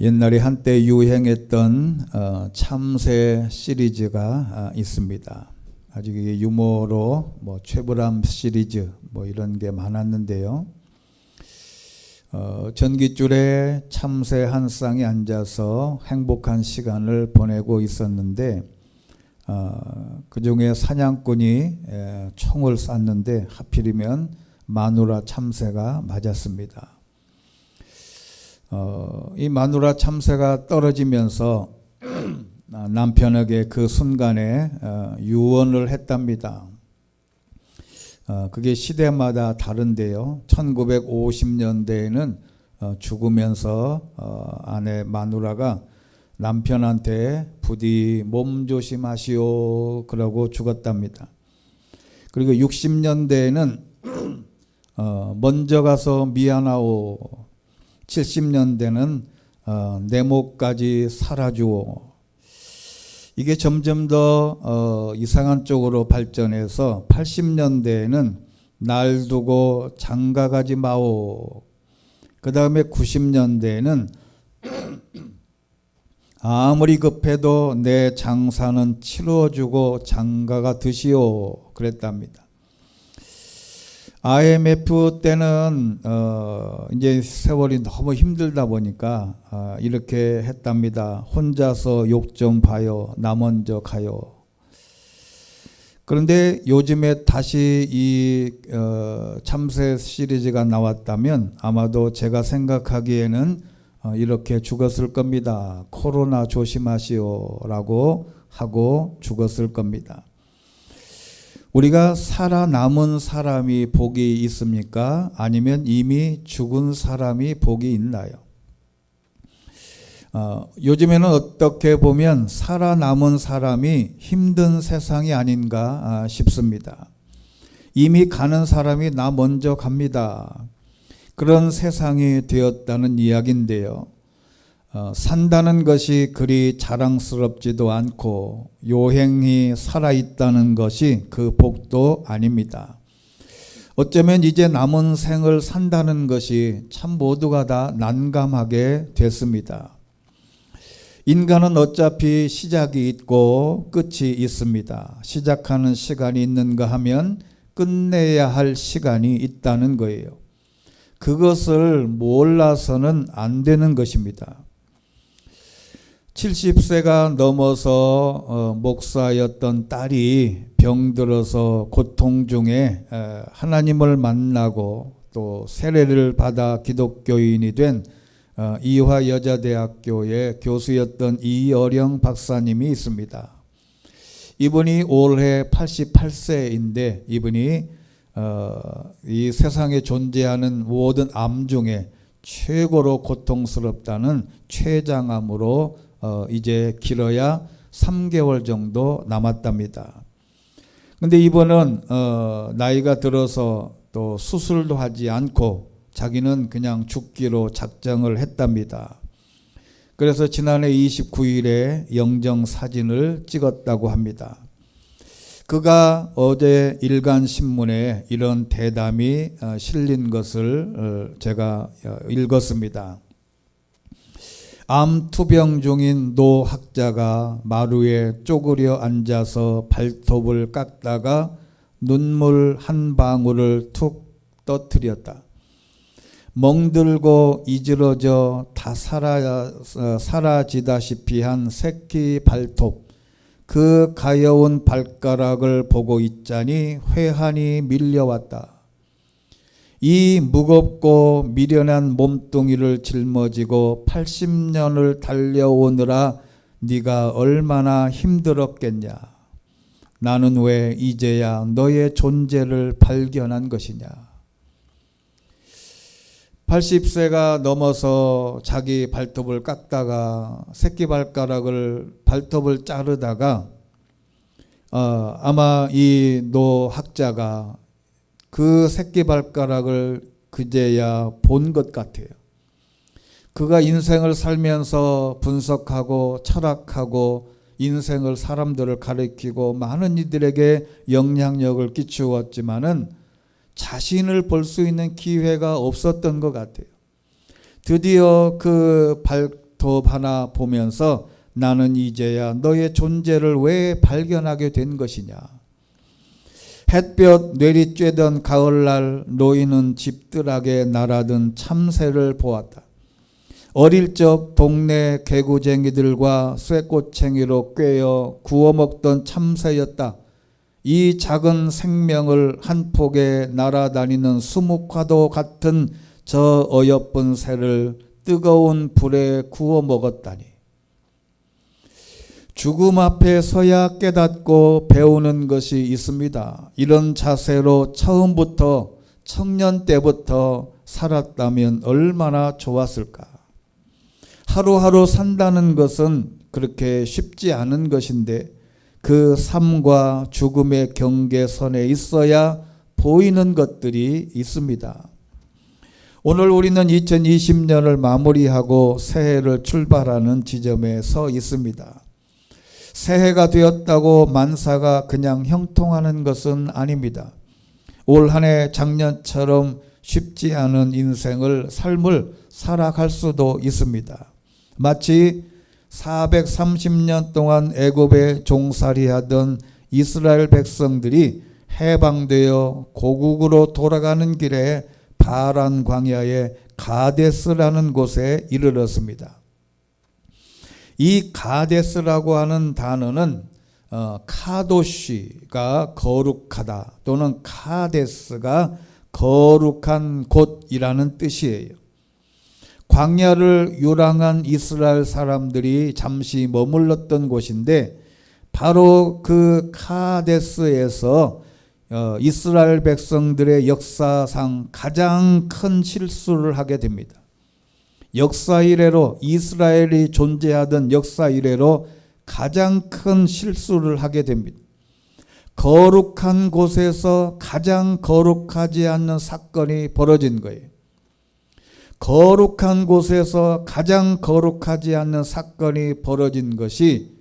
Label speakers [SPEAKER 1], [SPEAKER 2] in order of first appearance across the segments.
[SPEAKER 1] 옛날에 한때 유행했던 참새 시리즈가 있습니다. 아주 유머로 최불암 시리즈 이런 게 많았는데요. 전깃줄에 참새 한 쌍이 앉아서 행복한 시간을 보내고 있었는데 그 중에 사냥꾼이 총을 쐈는데 하필이면 마누라 참새가 맞았습니다. 이 마누라 참새가 떨어지면서 남편에게 그 순간에 유언을 했답니다. 그게 시대마다 다른데요. 1950년대에는 죽으면서 아내 마누라가 남편한테 부디 몸 조심하시오 그러고 죽었답니다. 그리고 60년대에는 먼저 가서 미안하오, 70년대는 내 목까지 살아주오. 이게 점점 더 이상한 쪽으로 발전해서 80년대에는 날 두고 장가가지 마오. 그 다음에 90년대에는 아무리 급해도 내 장사는 치러주고 장가가 드시오 그랬답니다. IMF 때는 이제 세월이 너무 힘들다 보니까 이렇게 했답니다. 혼자서 욕 좀 봐요. 나 먼저 가요. 그런데 요즘에 다시 이 참새 시리즈가 나왔다면 아마도 제가 생각하기에는 이렇게 죽었을 겁니다. 코로나 조심하시오 라고 하고 죽었을 겁니다. 우리가 살아남은 사람이 복이 있습니까? 아니면 이미 죽은 사람이 복이 있나요? 요즘에는 어떻게 보면 살아남은 사람이 힘든 세상이 아닌가 싶습니다. 이미 가는 사람이 나 먼저 갑니다. 그런 세상이 되었다는 이야기인데요. 산다는 것이 그리 자랑스럽지도 않고 요행히 살아있다는 것이 그 복도 아닙니다. 어쩌면 이제 남은 생을 산다는 것이 참 모두가 다 난감하게 됐습니다. 인간은 어차피 시작이 있고 끝이 있습니다. 시작하는 시간이 있는가 하면 끝내야 할 시간이 있다는 거예요. 그것을 몰라서는 안 되는 것입니다. 70세가 넘어서 목사였던 딸이 병들어서 고통 중에 하나님을 만나고 또 세례를 받아 기독교인이 된 이화여자대학교의 교수였던 이어령 박사님이 있습니다. 이분이 올해 88세인데 이분이 이 세상에 존재하는 모든 암 중에 최고로 고통스럽다는 췌장암으로 이제 길어야 3개월 정도 남았답니다. 근데 이분은 나이가 들어서 또 수술도 하지 않고 자기는 그냥 죽기로 작정을 했답니다. 그래서 지난해 29일에 영정사진을 찍었다고 합니다. 그가 어제 일간신문에 이런 대담이 실린 것을 제가 읽었습니다. 암투병 중인 노 학자가 마루에 쪼그려 앉아서 발톱을 깎다가 눈물 한 방울을 툭 떠뜨렸다. 멍들고 이지러져 다 사라지다시피 한 새끼 발톱, 그 가여운 발가락을 보고 있자니 회한이 밀려왔다. 이 무겁고 미련한 몸뚱이를 짊어지고 80년을 달려오느라 네가 얼마나 힘들었겠냐. 나는 왜 이제야 너의 존재를 발견한 것이냐. 80세가 넘어서 자기 발톱을 깎다가 발톱을 자르다가 아마 이 노 학자가 그 새끼발가락을 그제야 본 것 같아요. 그가 인생을 살면서 분석하고 철학하고 인생을 사람들을 가르치고 많은 이들에게 영향력을 끼치었지만은 자신을 볼 수 있는 기회가 없었던 것 같아요. 드디어 그 발톱 하나 보면서 나는 이제야 너의 존재를 왜 발견하게 된 것이냐. 햇볕 내리쬐던 가을날 노인은 집들하게 날아든 참새를 보았다. 어릴 적 동네 개구쟁이들과 쇠꼬챙이로 꿰어 구워 먹던 참새였다. 이 작은 생명을 한 폭에 날아다니는 수묵화도 같은 저 어여쁜 새를 뜨거운 불에 구워 먹었다니. 죽음 앞에 서야 깨닫고 배우는 것이 있습니다. 이런 자세로 처음부터 청년 때부터 살았다면 얼마나 좋았을까. 하루하루 산다는 것은 그렇게 쉽지 않은 것인데 그 삶과 죽음의 경계선에 있어야 보이는 것들이 있습니다. 오늘 우리는 2020년을 마무리하고 새해를 출발하는 지점에 서 있습니다. 새해가 되었다고 만사가 그냥 형통하는 것은 아닙니다. 올 한 해 작년처럼 쉽지 않은 삶을 살아갈 수도 있습니다. 마치 430년 동안 애굽에 종살이하던 이스라엘 백성들이 해방되어 고국으로 돌아가는 길에 바란 광야의 가데스라는 곳에 이르렀습니다. 이 가데스라고 하는 단어는 카도시가 거룩하다 또는 카데스가 거룩한 곳이라는 뜻이에요. 광야를 유랑한 이스라엘 사람들이 잠시 머물렀던 곳인데 바로 그 카데스에서 이스라엘 백성들의 역사상 가장 큰 실수를 하게 됩니다. 역사 이래로 이스라엘이 존재하던 역사 이래로 가장 큰 실수를 하게 됩니다. 거룩한 곳에서 가장 거룩하지 않는 사건이 벌어진 거예요. 거룩한 곳에서 가장 거룩하지 않는 사건이 벌어진 것이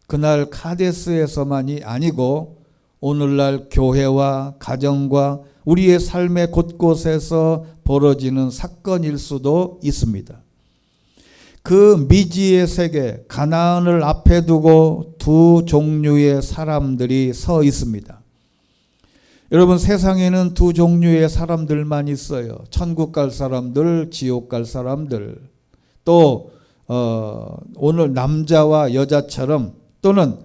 [SPEAKER 1] 그날 카데스에서만이 아니고 오늘날 교회와 가정과 우리의 삶의 곳곳에서 벌어지는 사건일 수도 있습니다. 그 미지의 세계 가나안을 앞에 두고 두 종류의 사람들이 서 있습니다. 여러분, 세상에는 두 종류의 사람들만 있어요. 천국 갈 사람들, 지옥 갈 사람들. 또 오늘 남자와 여자처럼 또는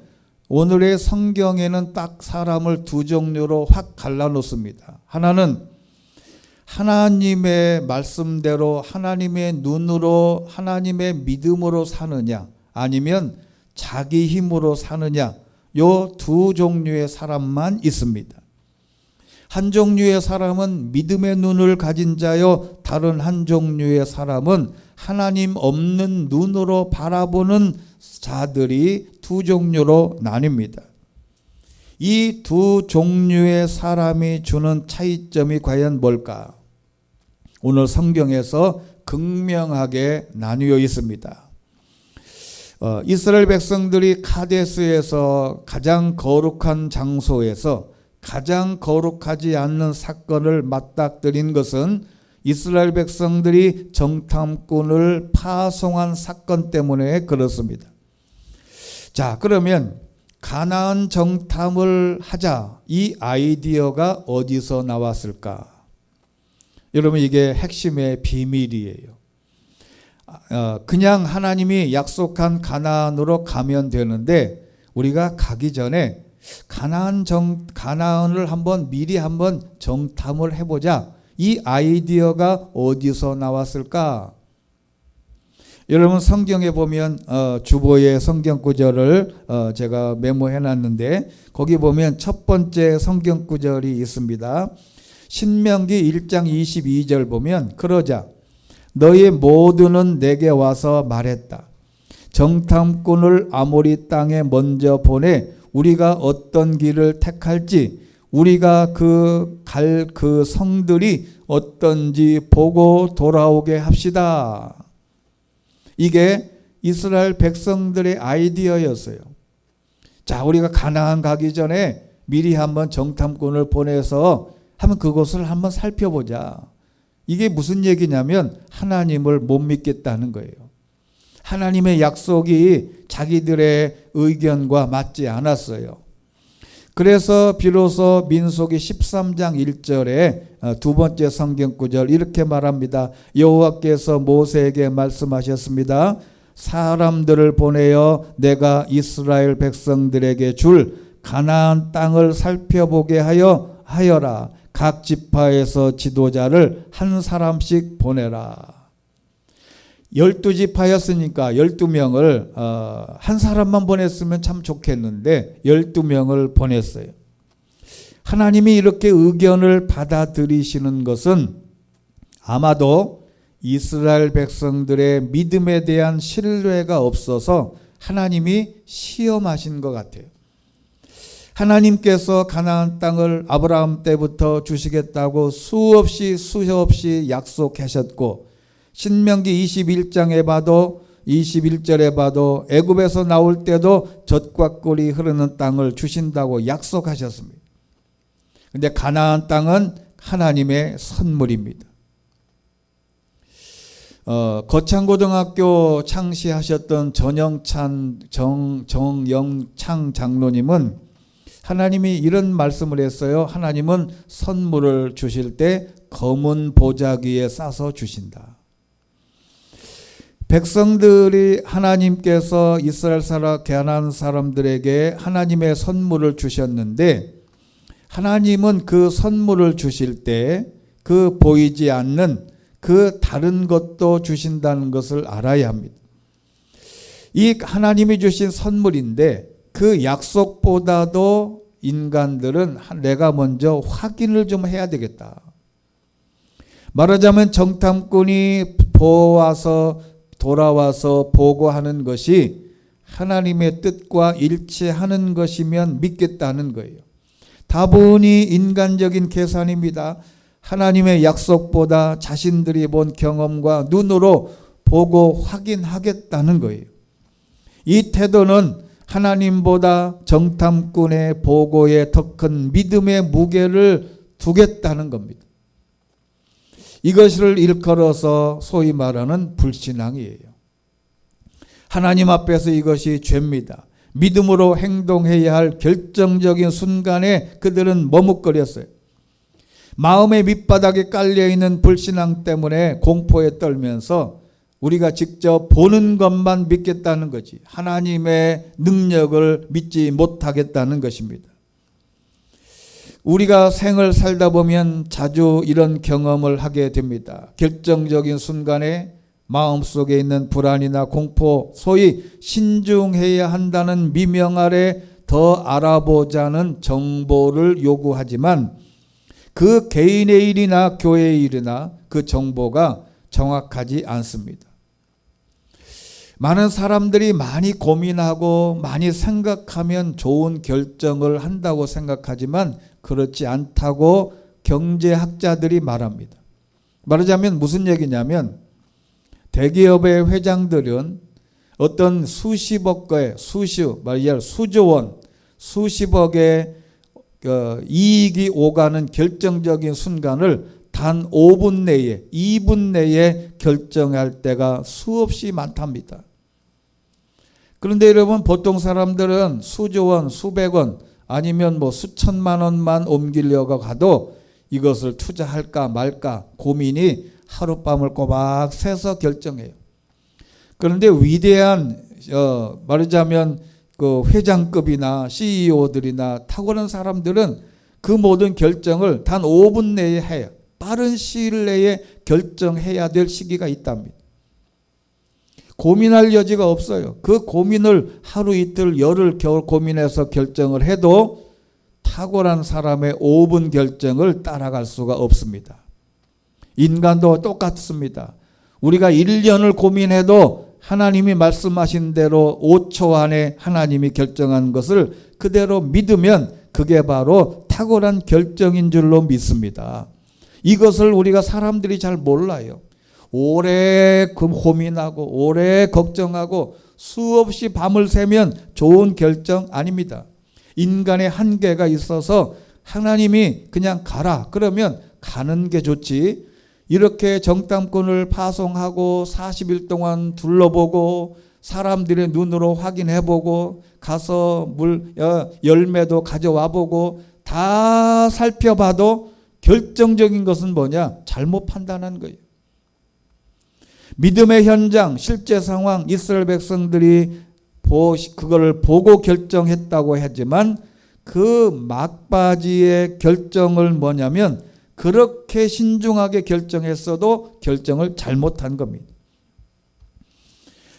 [SPEAKER 1] 오늘의 성경에는 딱 사람을 두 종류로 확 갈라놓습니다. 하나는 하나님의 말씀대로 하나님의 눈으로 하나님의 믿음으로 사느냐, 아니면 자기 힘으로 사느냐, 요 두 종류의 사람만 있습니다. 한 종류의 사람은 믿음의 눈을 가진 자요, 다른 한 종류의 사람은 하나님 없는 눈으로 바라보는 자들이 두 종류로 나뉩니다. 이 두 종류의 사람이 주는 차이점이 과연 뭘까? 오늘 성경에서 극명하게 나뉘어 있습니다. 이스라엘 백성들이 카데스에서 가장 거룩한 장소에서 가장 거룩하지 않는 사건을 맞닥뜨린 것은 이스라엘 백성들이 정탐꾼을 파송한 사건 때문에 그렇습니다. 자, 그러면 가나안 정탐을 하자, 이 아이디어가 어디서 나왔을까? 여러분, 이게 핵심의 비밀이에요. 그냥 하나님이 약속한 가나안으로 가면 되는데 우리가 가기 전에 가나안을 미리 한번 정탐을 해보자. 이 아이디어가 어디서 나왔을까? 여러분, 성경에 보면 주보의 성경 구절을 제가 메모해 놨는데 거기 보면 첫 번째 성경 구절이 있습니다. 신명기 1장 22절 보면 그러자 너희 모두는 내게 와서 말했다. 정탐꾼을 아모리 땅에 먼저 보내 우리가 어떤 길을 택할지 우리가 갈 그 성들이 어떤지 보고 돌아오게 합시다. 이게 이스라엘 백성들의 아이디어였어요. 자, 우리가 가나안 가기 전에 미리 한번 정탐꾼을 보내서 한번 그곳을 한번 살펴보자. 이게 무슨 얘기냐면 하나님을 못 믿겠다는 거예요. 하나님의 약속이 자기들의 의견과 맞지 않았어요. 그래서 비로소 민수기 13장 1절에 두 번째 성경 구절 이렇게 말합니다. 여호와께서 모세에게 말씀하셨습니다. 사람들을 보내어 내가 이스라엘 백성들에게 줄 가나안 땅을 살펴보게 하여라. 각 지파에서 지도자를 한 사람씩 보내라. 12지파였으니까 12명을 한 사람만 보냈으면 참 좋겠는데 12명을 보냈어요. 하나님이 이렇게 의견을 받아들이시는 것은 아마도 이스라엘 백성들의 믿음에 대한 신뢰가 없어서 하나님이 시험하신 것 같아요. 하나님께서 가나안 땅을 아브라함 때부터 주시겠다고 수없이 약속하셨고 신명기 21장에 봐도 21절에 봐도 애굽에서 나올 때도 젖과 꿀이 흐르는 땅을 주신다고 약속하셨습니다. 그런데 가나안 땅은 하나님의 선물입니다. 거창고등학교 창시하셨던 정영창 장로님은 하나님이 이런 말씀을 했어요. 하나님은 선물을 주실 때 검은 보자기에 싸서 주신다. 백성들이 하나님께서 이스라엘 사람, 가나안 사람들에게 하나님의 선물을 주셨는데 하나님은 그 선물을 주실 때 그 보이지 않는 그 다른 것도 주신다는 것을 알아야 합니다. 이 하나님이 주신 선물인데 그 약속보다도 인간들은 내가 먼저 확인을 좀 해야 되겠다. 말하자면 정탐꾼이 돌아와서 보고하는 것이 하나님의 뜻과 일치하는 것이면 믿겠다는 거예요. 다분히 인간적인 계산입니다. 하나님의 약속보다 자신들이 본 경험과 눈으로 보고 확인하겠다는 거예요. 이 태도는 하나님보다 정탐꾼의 보고에 더 큰 믿음의 무게를 두겠다는 겁니다. 이것을 일컬어서 소위 말하는 불신앙이에요. 하나님 앞에서 이것이 죄입니다. 믿음으로 행동해야 할 결정적인 순간에 그들은 머뭇거렸어요. 마음의 밑바닥에 깔려있는 불신앙 때문에 공포에 떨면서 우리가 직접 보는 것만 믿겠다는 거지 하나님의 능력을 믿지 못하겠다는 것입니다. 우리가 생을 살다 보면 자주 이런 경험을 하게 됩니다. 결정적인 순간에 마음속에 있는 불안이나 공포, 소위 신중해야 한다는 미명 아래 더 알아보자는 정보를 요구하지만 그 개인의 일이나 교회의 일이나 그 정보가 정확하지 않습니다. 많은 사람들이 많이 고민하고 많이 생각하면 좋은 결정을 한다고 생각하지만 그렇지 않다고 경제학자들이 말합니다. 말하자면 무슨 얘기냐면 대기업의 회장들은 어떤 수십억의 수조 원, 수십억의 이익이 오가는 결정적인 순간을 단 5분 내에 2분 내에 결정할 때가 수없이 많답니다. 그런데 여러분 보통 사람들은 수조 원, 수백 원 아니면 수천만 원만 옮기려고 가도 이것을 투자할까 말까 고민이 하룻밤을 꼬박 새서 결정해요. 그런데 위대한 말하자면 그 회장급이나 CEO들이나 탁월한 사람들은 그 모든 결정을 단 5분 내에 해요. 빠른 시일 내에 결정해야 될 시기가 있답니다. 고민할 여지가 없어요. 그 고민을 하루 이틀 열흘 겨울 고민해서 결정을 해도 탁월한 사람의 5분 결정을 따라갈 수가 없습니다. 인간도 똑같습니다. 우리가 1년을 고민해도 하나님이 말씀하신 대로 5초 안에 하나님이 결정한 것을 그대로 믿으면 그게 바로 탁월한 결정인 줄로 믿습니다. 이것을 우리가 사람들이 잘 몰라요. 오래 고민하고 오래 걱정하고 수없이 밤을 새면 좋은 결정 아닙니다. 인간의 한계가 있어서 하나님이 그냥 가라 그러면 가는 게 좋지 이렇게 정탐꾼을 파송하고 40일 동안 둘러보고 사람들의 눈으로 확인해보고 가서 열매도 가져와보고 다 살펴봐도 결정적인 것은 뭐냐? 잘못 판단한 거예요. 믿음의 현장, 실제 상황, 이스라엘 백성들이 그거를 보고 결정했다고 하지만 그 막바지의 결정을 뭐냐면 그렇게 신중하게 결정했어도 결정을 잘못한 겁니다.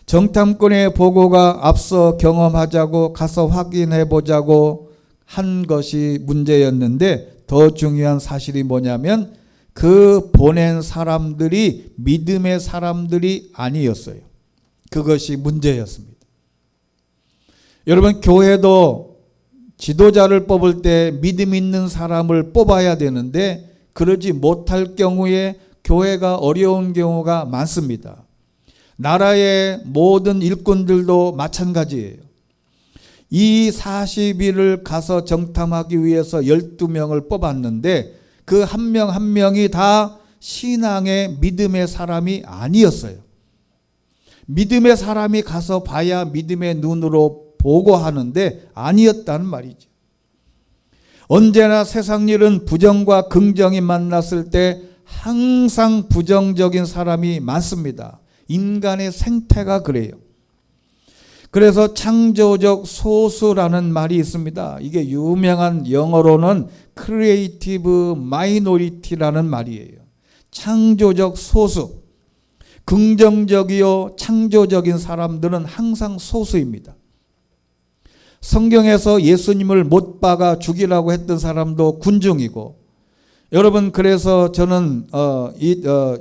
[SPEAKER 1] 정탐꾼의 보고가 앞서 경험하자고 가서 확인해 보자고 한 것이 문제였는데 더 중요한 사실이 뭐냐면 그 보낸 사람들이 믿음의 사람들이 아니었어요. 그것이 문제였습니다. 여러분, 교회도 지도자를 뽑을 때 믿음 있는 사람을 뽑아야 되는데 그러지 못할 경우에 교회가 어려운 경우가 많습니다. 나라의 모든 일꾼들도 마찬가지예요. 이 40일을 가서 정탐하기 위해서 12명을 뽑았는데 그 한 명 한 명이 다 신앙의 믿음의 사람이 아니었어요. 믿음의 사람이 가서 봐야 믿음의 눈으로 보고 하는데 아니었다는 말이죠. 언제나 세상 일은 부정과 긍정이 만났을 때 항상 부정적인 사람이 많습니다. 인간의 생태가 그래요. 그래서 창조적 소수라는 말이 있습니다. 이게 유명한 영어로는 creative minority라는 말이에요. 창조적 소수. 긍정적이요 창조적인 사람들은 항상 소수입니다. 성경에서 예수님을 못 박아 죽이라고 했던 사람도 군중이고, 여러분, 그래서 저는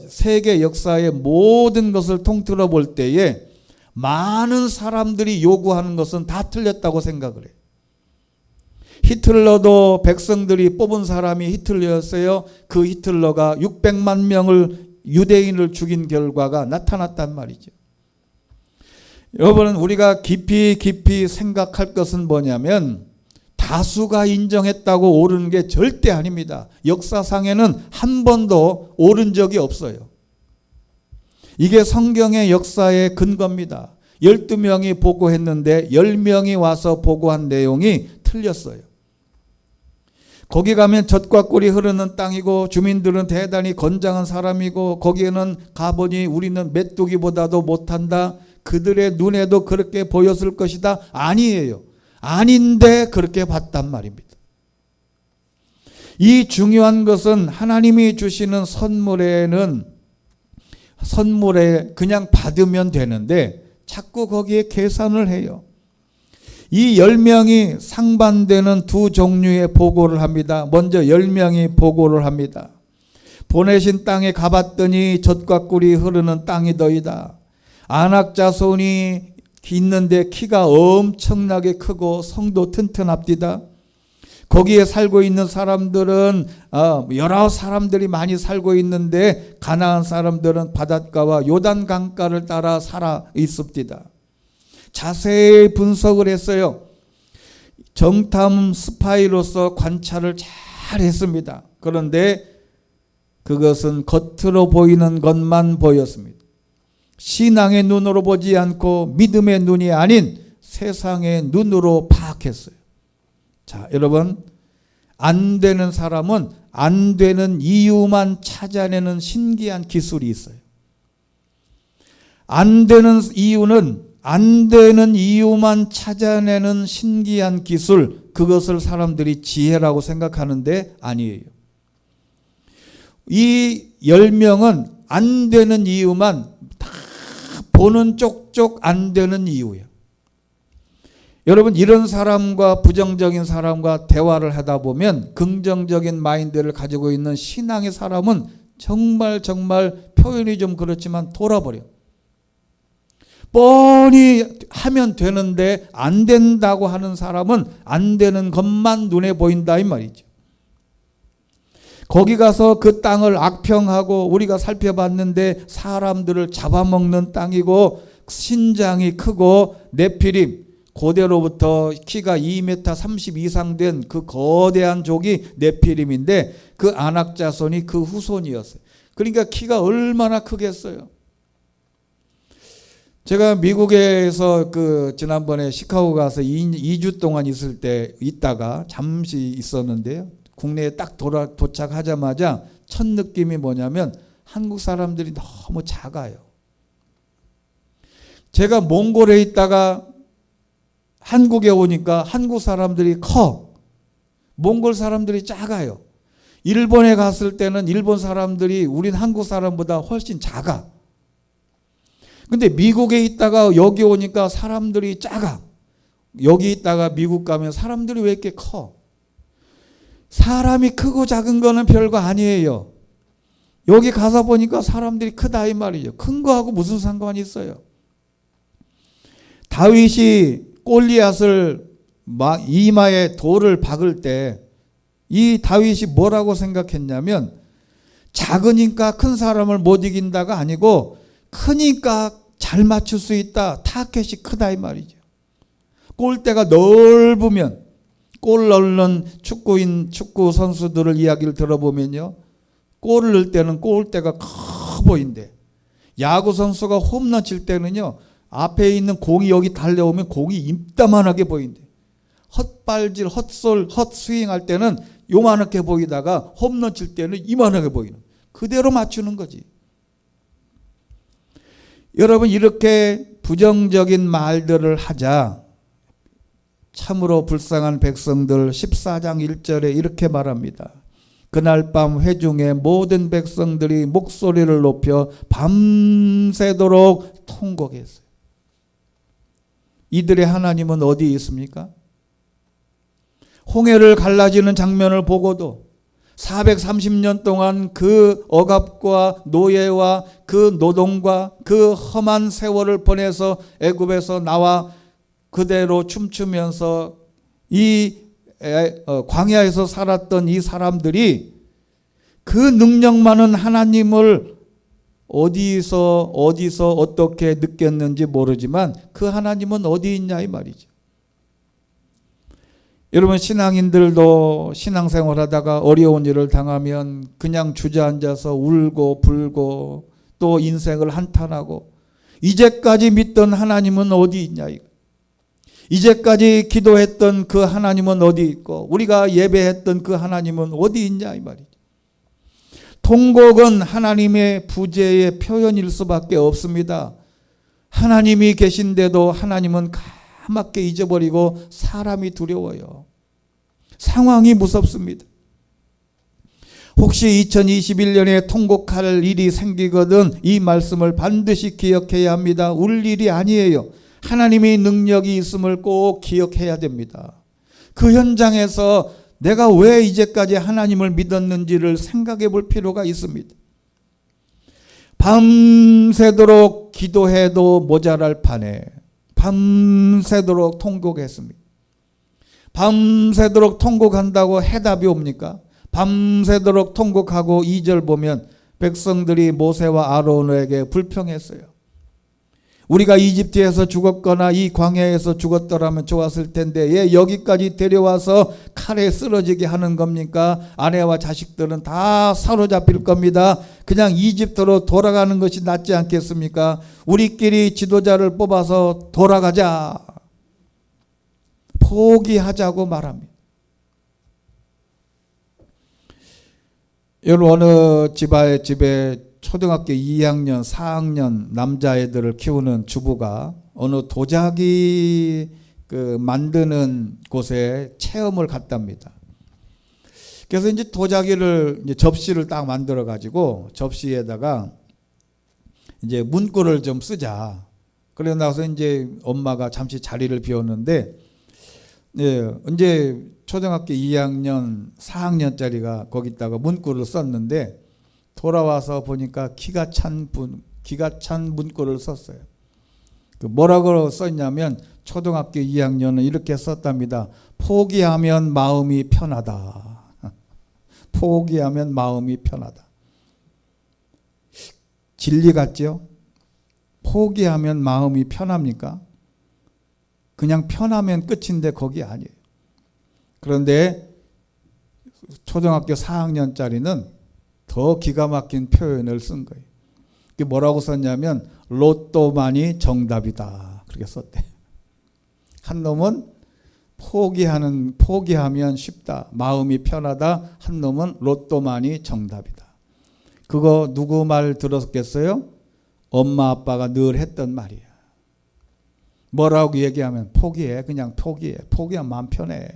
[SPEAKER 1] 세계 역사의 모든 것을 통틀어 볼 때에 많은 사람들이 요구하는 것은 다 틀렸다고 생각을 해요. 히틀러도 백성들이 뽑은 사람이 히틀러였어요. 그 히틀러가 600만 명을 유대인을 죽인 결과가 나타났단 말이죠. 여러분, 우리가 깊이 생각할 것은 뭐냐면 다수가 인정했다고 오르는 게 절대 아닙니다. 역사상에는 한 번도 오른 적이 없어요. 이게 성경의 역사의 근거입니다. 12명이 보고했는데 10명이 와서 보고한 내용이 틀렸어요. 거기 가면 젖과 꿀이 흐르는 땅이고 주민들은 대단히 건장한 사람이고 거기에는 가보니 우리는 메뚜기보다도 못한다. 그들의 눈에도 그렇게 보였을 것이다. 아니에요. 아닌데 그렇게 봤단 말입니다. 이 중요한 것은 하나님이 주시는 선물에 그냥 받으면 되는데 자꾸 거기에 계산을 해요. 이 10명이 상반되는 두 종류의 보고를 합니다. 먼저 10명이 보고를 합니다. 보내신 땅에 가봤더니 젖과 꿀이 흐르는 땅이더이다. 아낙 자손이 있는데 키가 엄청나게 크고 성도 튼튼합디다. 거기에 살고 있는 사람들은 여러 사람들이 많이 살고 있는데 가나안 사람들은 바닷가와 요단 강가를 따라 살아 있습니다. 자세히 분석을 했어요. 정탐 스파이로서 관찰을 잘 했습니다. 그런데 그것은 겉으로 보이는 것만 보였습니다. 신앙의 눈으로 보지 않고 믿음의 눈이 아닌 세상의 눈으로 파악했어요. 자, 여러분, 안 되는 사람은 안 되는 이유만 찾아내는 신기한 기술이 있어요. 안 되는 이유는 안 되는 이유만 찾아내는 신기한 기술, 그것을 사람들이 지혜라고 생각하는데 아니에요. 이 10명은 안 되는 이유만 다 보는 쪽쪽 안 되는 이유예요. 여러분, 이런 사람과 부정적인 사람과 대화를 하다 보면 긍정적인 마인드를 가지고 있는 신앙의 사람은 정말 표현이 좀 그렇지만 돌아버려. 뻔히 하면 되는데 안 된다고 하는 사람은 안 되는 것만 눈에 보인다 이 말이죠. 거기 가서 그 땅을 악평하고 우리가 살펴봤는데 사람들을 잡아먹는 땅이고 신장이 크고 네피림, 고대로부터 키가 2m 30 이상 된 그 거대한 족이 네피림인데 그 아낙 자손이 그 후손이었어요. 그러니까 키가 얼마나 크겠어요. 제가 미국에서 지난번에 시카고 가서 2주 동안 있다가 잠시 있었는데요. 국내에 딱 도착하자마자 첫 느낌이 뭐냐면 한국 사람들이 너무 작아요. 제가 몽골에 있다가 한국에 오니까 한국 사람들이 커. 몽골 사람들이 작아요. 일본에 갔을 때는 일본 사람들이 우린 한국 사람보다 훨씬 작아. 근데 미국에 있다가 여기 오니까 사람들이 작아. 여기 있다가 미국 가면 사람들이 왜 이렇게 커? 사람이 크고 작은 거는 별거 아니에요. 여기 가서 보니까 사람들이 크다 이 말이죠. 큰 거하고 무슨 상관이 있어요? 다윗이 골리앗을 이마에 돌을 박을 때 이 다윗이 뭐라고 생각했냐면 작으니까 큰 사람을 못 이긴다가 아니고 크니까 잘 맞출 수 있다. 타켓이 크다 이 말이죠. 골대가 넓으면 골 넣는 축구 선수들을 이야기를 들어보면요. 골을 넣을 때는 골대가 커 보인대. 야구 선수가 홈런 칠 때는요. 앞에 있는 공이 여기 달려오면 공이 이따만하게 보인대. 헛발질, 헛스윙 할 때는 요만하게 보이다가 홈런 칠 때는 이만하게 보이는. 그대로 맞추는 거지. 여러분 이렇게 부정적인 말들을 하자 참으로 불쌍한 백성들 14장 1절에 이렇게 말합니다. 그날 밤 회중의 모든 백성들이 목소리를 높여 밤새도록 통곡했어요. 이들의 하나님은 어디 있습니까? 홍해를 갈라지는 장면을 보고도 430년 동안 그 억압과 노예와 그 노동과 그 험한 세월을 보내서 애굽에서 나와 그대로 춤추면서 이 광야에서 살았던 이 사람들이 그 능력 많은 하나님을 어디서 어떻게 느꼈는지 모르지만 그 하나님은 어디 있냐 이 말이죠. 여러분 신앙인들도 신앙생활하다가 어려운 일을 당하면 그냥 주저앉아서 울고 불고 또 인생을 한탄하고 이제까지 믿던 하나님은 어디 있냐 이거. 이제까지 기도했던 그 하나님은 어디 있고 우리가 예배했던 그 하나님은 어디 있냐 이 말이죠. 통곡은 하나님의 부재의 표현일 수밖에 없습니다. 하나님이 계신데도 하나님은 까맣게 잊어버리고 사람이 두려워요. 상황이 무섭습니다. 혹시 2021년에 통곡할 일이 생기거든 이 말씀을 반드시 기억해야 합니다. 울 일이 아니에요. 하나님의 능력이 있음을 꼭 기억해야 됩니다. 그 현장에서 내가 왜 이제까지 하나님을 믿었는지를 생각해 볼 필요가 있습니다. 밤새도록 기도해도 모자랄 판에 밤새도록 통곡했습니다. 밤새도록 통곡한다고 해답이 옵니까? 밤새도록 통곡하고 2절 보면 백성들이 모세와 아론에게 불평했어요. 우리가 이집트에서 죽었거나 이 광야에서 죽었더라면 좋았을 텐데 예, 여기까지 데려와서 칼에 쓰러지게 하는 겁니까? 아내와 자식들은 다 사로잡힐 겁니다. 그냥 이집트로 돌아가는 것이 낫지 않겠습니까? 우리끼리 지도자를 뽑아서 돌아가자. 포기하자고 말합니다. 여러분 어느 집에 초등학교 2학년, 4학년 남자애들을 키우는 주부가 어느 도자기 만드는 곳에 체험을 갔답니다. 그래서 이제 도자기를 접시를 딱 만들어 가지고 접시에다가 이제 문구를 좀 쓰자. 그러고 나서 이제 엄마가 잠시 자리를 비웠는데 이제 초등학교 2학년, 4학년짜리가 거기다가 문구를 썼는데 돌아와서 보니까 기가 찬 문구를 썼어요. 뭐라고 썼냐면 초등학교 2학년은 이렇게 썼답니다. 포기하면 마음이 편하다. 포기하면 마음이 편하다. 진리 같죠? 포기하면 마음이 편합니까? 그냥 편하면 끝인데 거기 아니에요. 그런데 초등학교 4학년짜리는 더 기가 막힌 표현을 쓴 거예요. 이게 뭐라고 썼냐면 로또만이 정답이다. 그렇게 썼대. 한 놈은 포기하면 쉽다. 마음이 편하다. 한 놈은 로또만이 정답이다. 그거 누구 말 들었겠어요? 엄마 아빠가 늘 했던 말이야. 뭐라고 얘기하면 포기해. 그냥 포기해. 포기하면 마음 편해.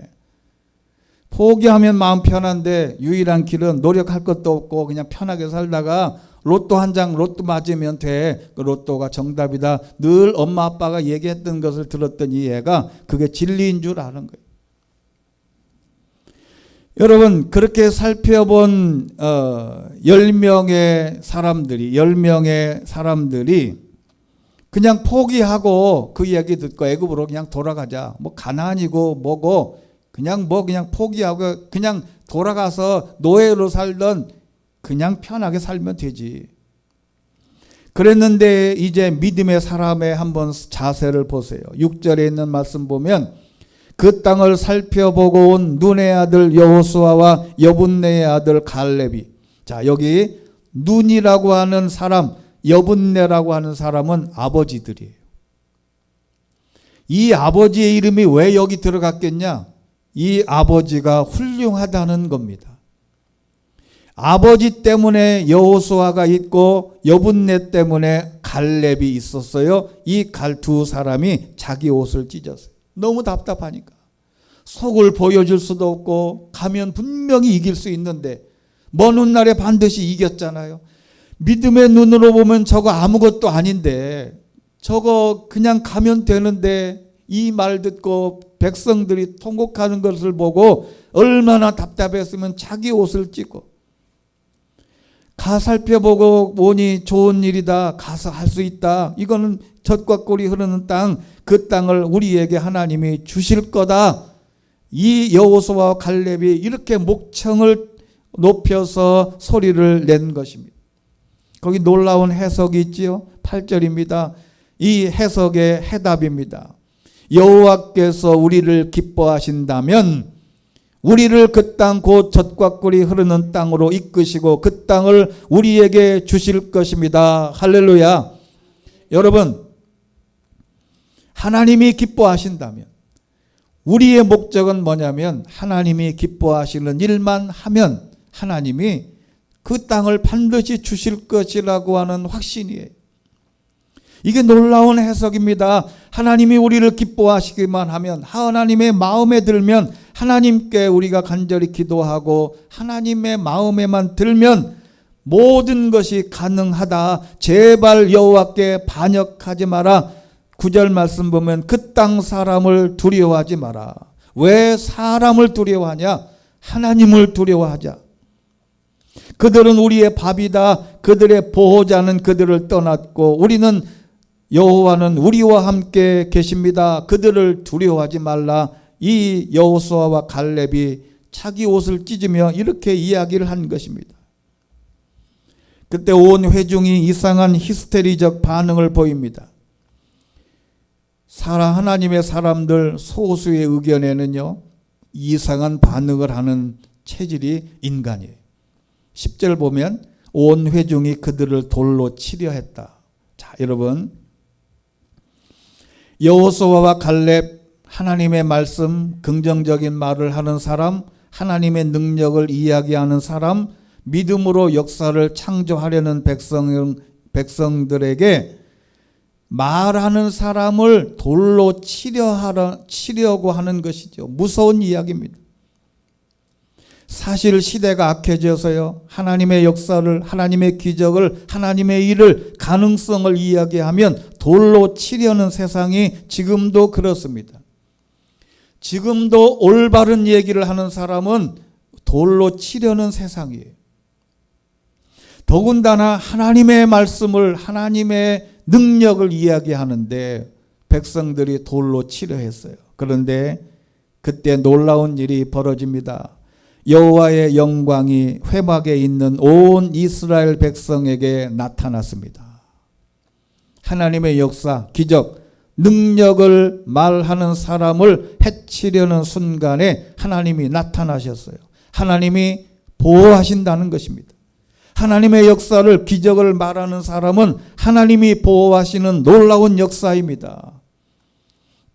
[SPEAKER 1] 포기하면 마음 편한데 유일한 길은 노력할 것도 없고 그냥 편하게 살다가 로또 한 장 로또 맞으면 돼. 그 로또가 정답이다. 늘 엄마 아빠가 얘기했던 것을 들었던 이 애가 그게 진리인 줄 아는 거예요. 여러분 그렇게 살펴본 10명의 사람들이 그냥 포기하고 그 얘기 듣고 애굽으로 그냥 돌아가자. 뭐 가나안이고 뭐고 그냥 포기하고 그냥 돌아가서 노예로 살던 그냥 편하게 살면 되지. 그랬는데 이제 믿음의 사람의 한번 자세를 보세요. 6절에 있는 말씀 보면 그 땅을 살펴보고 온 눈의 아들 여호수아와 여분네의 아들 갈렙이. 자, 여기 눈이라고 하는 사람, 여분네라고 하는 사람은 아버지들이에요. 이 아버지의 이름이 왜 여기 들어갔겠냐? 이 아버지가 훌륭하다는 겁니다. 아버지 때문에 여호수아가 있고 여분네 때문에 갈렙이 있었어요. 이 두 사람이 자기 옷을 찢었어요. 너무 답답하니까. 속을 보여줄 수도 없고 가면 분명히 이길 수 있는데 먼 훗날에 반드시 이겼잖아요. 믿음의 눈으로 보면 저거 아무것도 아닌데 저거 그냥 가면 되는데 이 말 듣고 백성들이 통곡하는 것을 보고 얼마나 답답했으면 자기 옷을 찢고 가 살펴보고 보니 좋은 일이다. 가서 할 수 있다. 이거는 젖과 꿀이 흐르는 땅, 그 땅을 우리에게 하나님이 주실 거다. 이 여호수아와 갈렙이 이렇게 목청을 높여서 소리를 낸 것입니다. 거기 놀라운 해석이 있지요. 8절입니다. 이 해석의 해답입니다. 여호와께서 우리를 기뻐하신다면 우리를 그 땅 곧 젖과 꿀이 흐르는 땅으로 이끄시고 그 땅을 우리에게 주실 것입니다. 할렐루야. 여러분, 하나님이 기뻐하신다면 우리의 목적은 뭐냐면 하나님이 기뻐하시는 일만 하면 하나님이 그 땅을 반드시 주실 것이라고 하는 확신이에요. 이게 놀라운 해석입니다. 하나님이 우리를 기뻐하시기만 하면, 하나님의 마음에 들면, 하나님께 우리가 간절히 기도하고 하나님의 마음에만 들면 모든 것이 가능하다. 제발 여호와께 반역하지 마라. 9절 말씀 보면 그 땅 사람을 두려워하지 마라. 왜 사람을 두려워하냐? 하나님을 두려워하자. 그들은 우리의 밥이다. 그들의 보호자는 그들을 떠났고 우리는 여호와는 우리와 함께 계십니다. 그들을 두려워하지 말라. 이 여호수아와 갈렙이 자기 옷을 찢으며 이렇게 이야기를 한 것입니다. 그때 온 회중이 이상한 히스테리적 반응을 보입니다. 하나님의 사람들 소수의 의견에는요, 이상한 반응을 하는 체질이 인간이에요. 10절 보면 온 회중이 그들을 돌로 치려 했다. 자, 여러분, 여호수아와 갈렙, 하나님의 말씀, 긍정적인 말을 하는 사람, 하나님의 능력을 이야기하는 사람, 믿음으로 역사를 창조하려는 백성들에게 말하는 사람을 돌로 치려고 하는 것이죠. 무서운 이야기입니다. 사실 시대가 악해져서요, 하나님의 역사를, 하나님의 기적을, 하나님의 일을, 가능성을 이야기하면 돌로 치려는 세상이 지금도 그렇습니다. 지금도 올바른 얘기를 하는 사람은 돌로 치려는 세상이에요. 더군다나 하나님의 말씀을, 하나님의 능력을 이야기하는데 백성들이 돌로 치려 했어요. 그런데 그때 놀라운 일이 벌어집니다. 여호와의 영광이 회막에 있는 온 이스라엘 백성에게 나타났습니다. 하나님의 역사, 기적, 능력을 말하는 사람을 해치려는 순간에 하나님이 나타나셨어요. 하나님이 보호하신다는 것입니다. 하나님의 역사를, 기적을 말하는 사람은 하나님이 보호하시는 놀라운 역사입니다.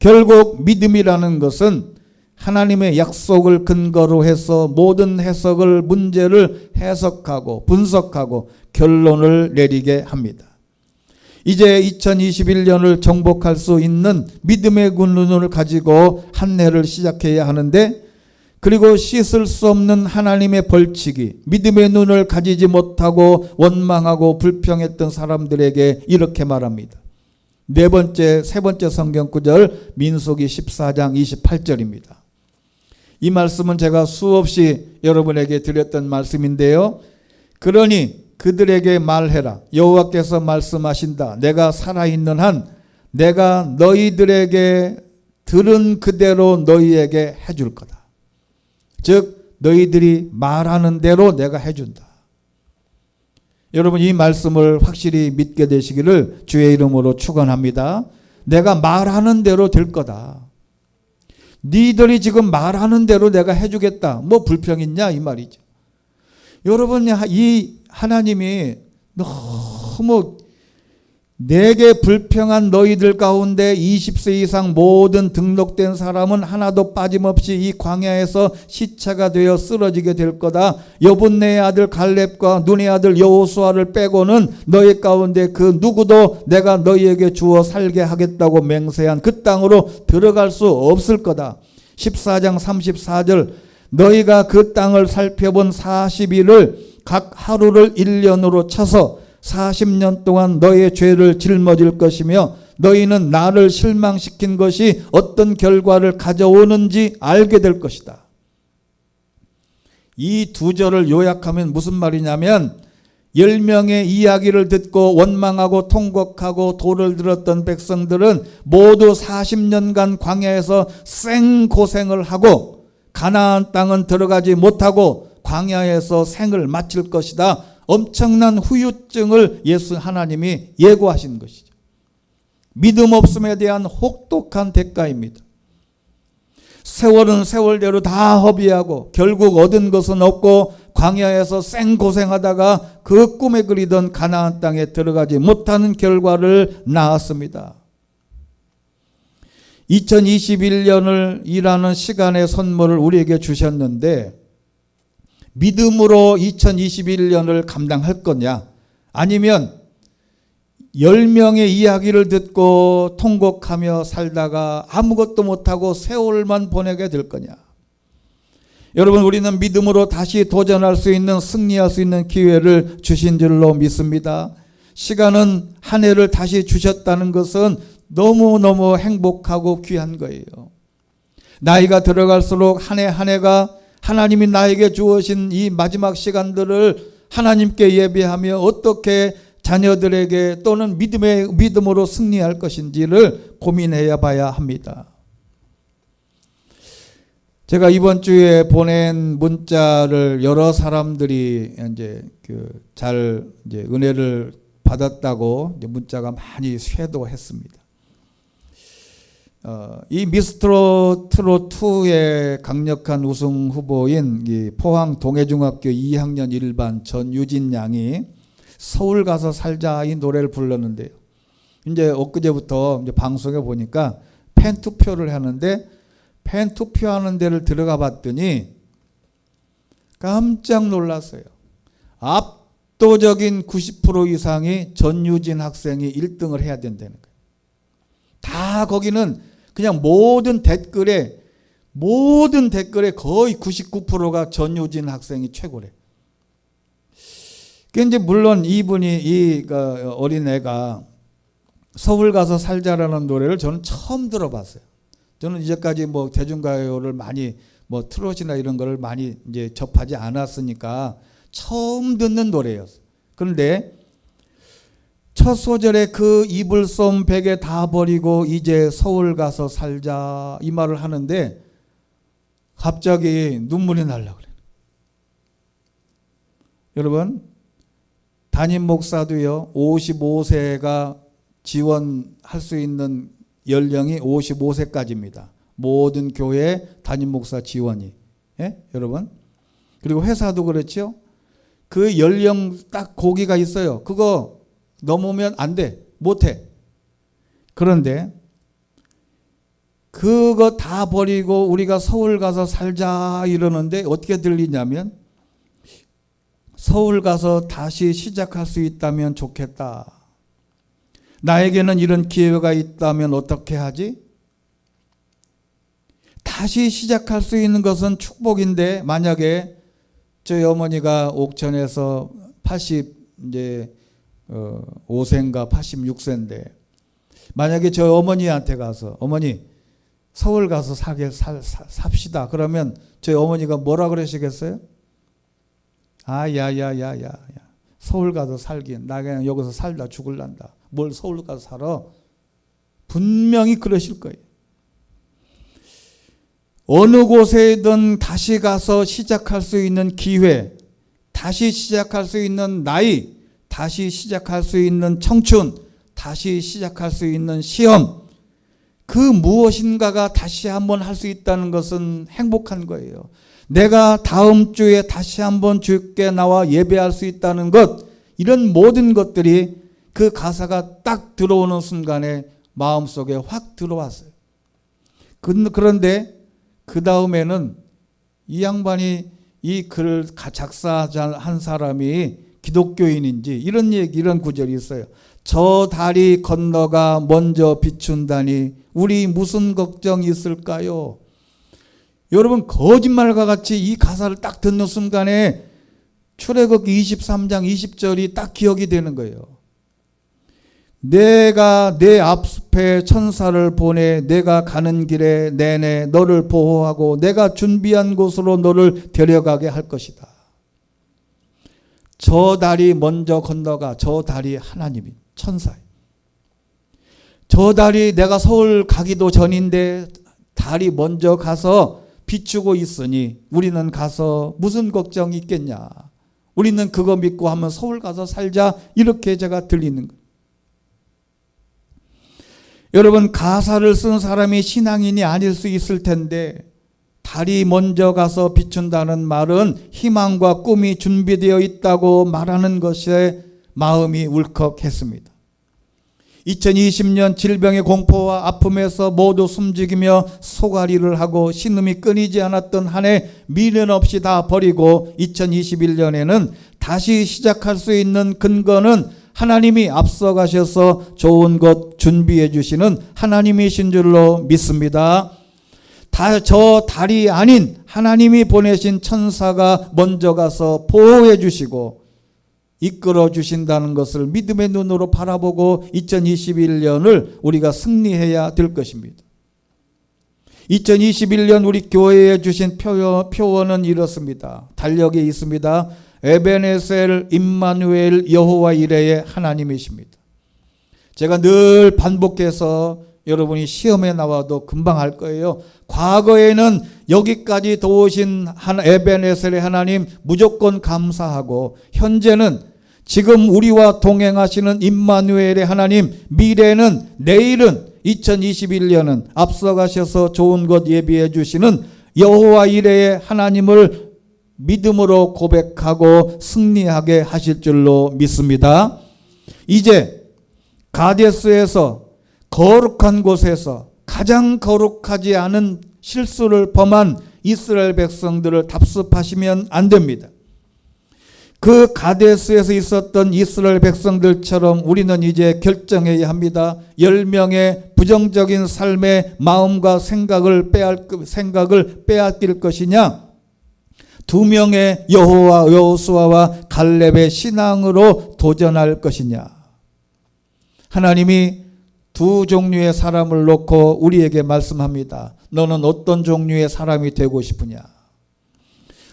[SPEAKER 1] 결국 믿음이라는 것은 하나님의 약속을 근거로 해서 모든 해석을, 문제를 해석하고 분석하고 결론을 내리게 합니다. 이제 2021년을 정복할 수 있는 믿음의 눈을 가지고 한 해를 시작해야 하는데, 그리고 씻을 수 없는 하나님의 벌칙이 믿음의 눈을 가지지 못하고 원망하고 불평했던 사람들에게 이렇게 말합니다. 세 번째 성경 구절, 민수기 14장 28절입니다. 이 말씀은 제가 수없이 여러분에게 드렸던 말씀인데요. 그러니 그들에게 말해라. 여호와께서 말씀하신다. 내가 살아있는 한 내가 너희들에게 들은 그대로 너희에게 해줄 거다. 즉 너희들이 말하는 대로 내가 해준다. 여러분, 이 말씀을 확실히 믿게 되시기를 주의 이름으로 축원합니다. 내가 말하는 대로 될 거다. 니들이 지금 말하는 대로 내가 해주겠다. 뭐 불평 있냐 이 말이죠. 여러분, 이 하나님이 너무 내게 불평한 너희들 가운데 20세 이상 모든 등록된 사람은 하나도 빠짐없이 이 광야에서 시체가 되어 쓰러지게 될 거다. 여분네의 아들 갈렙과 눈의 아들 여호수아를 빼고는 너희 가운데 그 누구도 내가 너희에게 주어 살게 하겠다고 맹세한 그 땅으로 들어갈 수 없을 거다. 14장 34절, 너희가 그 땅을 살펴본 40일을 각 하루를 1년으로 쳐서 40년 동안 너희의 죄를 짊어질 것이며 너희는 나를 실망시킨 것이 어떤 결과를 가져오는지 알게 될 것이다. 이 두 절을 요약하면 무슨 말이냐면, 10명의 이야기를 듣고 원망하고 통곡하고 돌을 들었던 백성들은 모두 40년간 광야에서 생고생을 하고 가나안 땅은 들어가지 못하고 광야에서 생을 마칠 것이다. 엄청난 후유증을 하나님이 예고하신 것이죠. 믿음 없음에 대한 혹독한 대가입니다. 세월은 세월대로 다 허비하고 결국 얻은 것은 없고 광야에서 생고생하다가 그 꿈에 그리던 가나안 땅에 들어가지 못하는 결과를 낳았습니다. 2021년을 일하는 시간의 선물을 우리에게 주셨는데, 믿음으로 2021년을 감당할 거냐, 아니면 10명의 이야기를 듣고 통곡하며 살다가 아무것도 못하고 세월만 보내게 될 거냐. 여러분, 우리는 믿음으로 다시 도전할 수 있는, 승리할 수 있는 기회를 주신 줄로 믿습니다. 시간은 한 해를 다시 주셨다는 것은 너무너무 행복하고 귀한 거예요. 나이가 들어갈수록 한 해 한 해가 하나님이 나에게 주어진 이 마지막 시간들을 하나님께 예배하며 어떻게 자녀들에게 또는 믿음으로 승리할 것인지를 고민해야 봐야 합니다. 제가 이번 주에 보낸 문자를 여러 사람들이 은혜를 받았다고 문자가 많이 쇄도했습니다. 이 미스터 트롯 2의 강력한 우승 후보인 이 포항 동해중학교 2학년 1반 전유진 양이 서울 가서 살자 이 노래를 불렀는데요. 이제 엊그제부터 방송에 보니까 팬 투표를 하는데, 팬 투표하는 데를 들어가 봤더니 깜짝 놀랐어요. 압도적인 90% 이상이 전유진 학생이 1등을 해야 된다는 거예요. 다 거기는 그냥 모든 댓글에 거의 99%가 전유진 학생이 최고래. 이제 물론 이분이, 이 어린애가 서울 가서 살자라는 노래를 저는 처음 들어봤어요. 저는 이제까지 대중가요를 많이 트롯이나 이런 거를 많이 이제 접하지 않았으니까 처음 듣는 노래였어요. 그런데 첫 소절에 그 이불솜 베개 다 버리고 이제 서울 가서 살자 이 말을 하는데 갑자기 눈물이 나려고 그래요. 여러분, 담임 목사도요, 55세가 지원할 수 있는 연령이 55세까지입니다. 모든 교회 담임 목사 지원이. 예? 여러분. 그리고 회사도 그렇죠. 그 연령 딱 고기가 있어요. 그거 넘으면 안 돼. 못해. 그런데 그거 다 버리고 우리가 서울 가서 살자 이러는데 어떻게 들리냐면 서울 가서 다시 시작할 수 있다면 좋겠다. 나에게는 이런 기회가 있다면 어떻게 하지? 다시 시작할 수 있는 것은 축복인데 만약에 저희 어머니가 옥천에서 85세인가 86세인데 만약에 저희 어머니한테 가서 어머니 서울 가서 삽시다. 그러면 저희 어머니가 뭐라 그러시겠어요? 야야야야야 서울 가서 살긴 나 그냥 여기서 살다 죽을란다. 뭘 서울 가서 살아? 분명히 그러실 거예요. 어느 곳에든 다시 가서 시작할 수 있는 기회, 다시 시작할 수 있는 나이, 다시 시작할 수 있는 청춘, 다시 시작할 수 있는 시험, 그 무엇인가가 다시 한번 할 수 있다는 것은 행복한 거예요. 내가 다음 주에 다시 한번 주께 나와 예배할 수 있다는 것, 이런 모든 것들이 그 가사가 딱 들어오는 순간에 마음속에 확 들어왔어요. 그런데 그 다음에는 이 양반이 이 글을 작사한 사람이 기독교인인지 이런 구절이 있어요. 저 다리 건너가 먼저 비춘다니 우리 무슨 걱정이 있을까요? 여러분 거짓말과 같이 이 가사를 딱 듣는 순간에 출애굽기 23장 20절이 딱 기억이 되는 거예요. 내가 내 앞에 천사를 보내 내가 가는 길에 내내 너를 보호하고 내가 준비한 곳으로 너를 데려가게 할 것이다. 저 다리 먼저 건너가. 저 다리 하나님이 천사예요. 저 다리 내가 서울 가기도 전인데 다리 먼저 가서 비추고 있으니 우리는 가서 무슨 걱정이 있겠냐. 우리는 그거 믿고 하면 서울 가서 살자. 이렇게 제가 들리는 거예요. 여러분 가사를 쓴 사람이 신앙인이 아닐 수 있을 텐데 달이 먼저 가서 비춘다는 말은 희망과 꿈이 준비되어 있다고 말하는 것에 마음이 울컥했습니다. 2020년 질병의 공포와 아픔에서 모두 숨죽이며 소가리를 하고 신음이 끊이지 않았던 한 해 미련 없이 다 버리고 2021년에는 다시 시작할 수 있는 근거는 하나님이 앞서가셔서 좋은 것 준비해 주시는 하나님이신 줄로 믿습니다. 저 달이 아닌 하나님이 보내신 천사가 먼저 가서 보호해 주시고 이끌어 주신다는 것을 믿음의 눈으로 바라보고 2021년을 우리가 승리해야 될 것입니다. 2021년 우리 교회에 주신 표어는 이렇습니다. 달력에 있습니다. 에베네셀 임마누엘 여호와 이레의 하나님이십니다. 제가 늘 반복해서 여러분이 시험에 나와도 금방 할 거예요. 과거에는 여기까지 도우신 에베네셀의 하나님 무조건 감사하고 현재는 지금 우리와 동행하시는 임마누엘의 하나님, 미래는 내일은 2021년은 앞서가셔서 좋은 것 예비해 주시는 여호와 이레의 하나님을 믿음으로 고백하고 승리하게 하실 줄로 믿습니다. 이제 가데스에서 거룩한 곳에서 가장 거룩하지 않은 실수를 범한 이스라엘 백성들을 답습하시면 안 됩니다. 그 가데스에서 있었던 이스라엘 백성들처럼 우리는 이제 결정해야 합니다. 10명의 부정적인 삶의 마음과 생각을 빼앗길 것이냐, 2명의 여호수아와 갈렙의 신앙으로 도전할 것이냐. 하나님이 두 종류의 사람을 놓고 우리에게 말씀합니다. 너는 어떤 종류의 사람이 되고 싶으냐.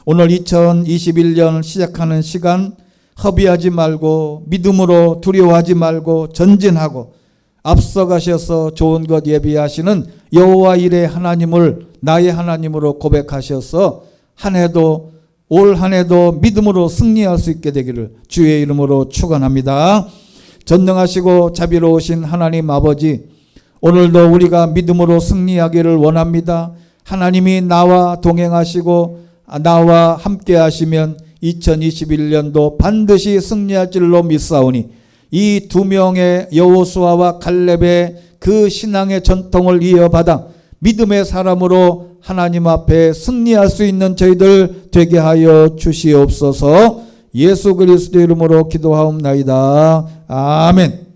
[SPEAKER 1] 오늘 2021년 시작하는 시간 허비하지 말고 믿음으로 두려워하지 말고 전진하고 앞서가셔서 좋은 것 예비하시는 여호와 이레 하나님을 나의 하나님으로 고백하셔서 올 한 해도 믿음으로 승리할 수 있게 되기를 주의 이름으로 축원합니다. 전능하시고 자비로우신 하나님 아버지, 오늘도 우리가 믿음으로 승리하기를 원합니다. 하나님이 나와 동행하시고 나와 함께 하시면 2021년도 반드시 승리할 줄로 믿사오니 이 두 명의 여호수아와 갈렙의 그 신앙의 전통을 이어받아 믿음의 사람으로 하나님 앞에 승리할 수 있는 저희들 되게 하여 주시옵소서. 예수 그리스도 이름으로 기도하옵나이다. 아멘.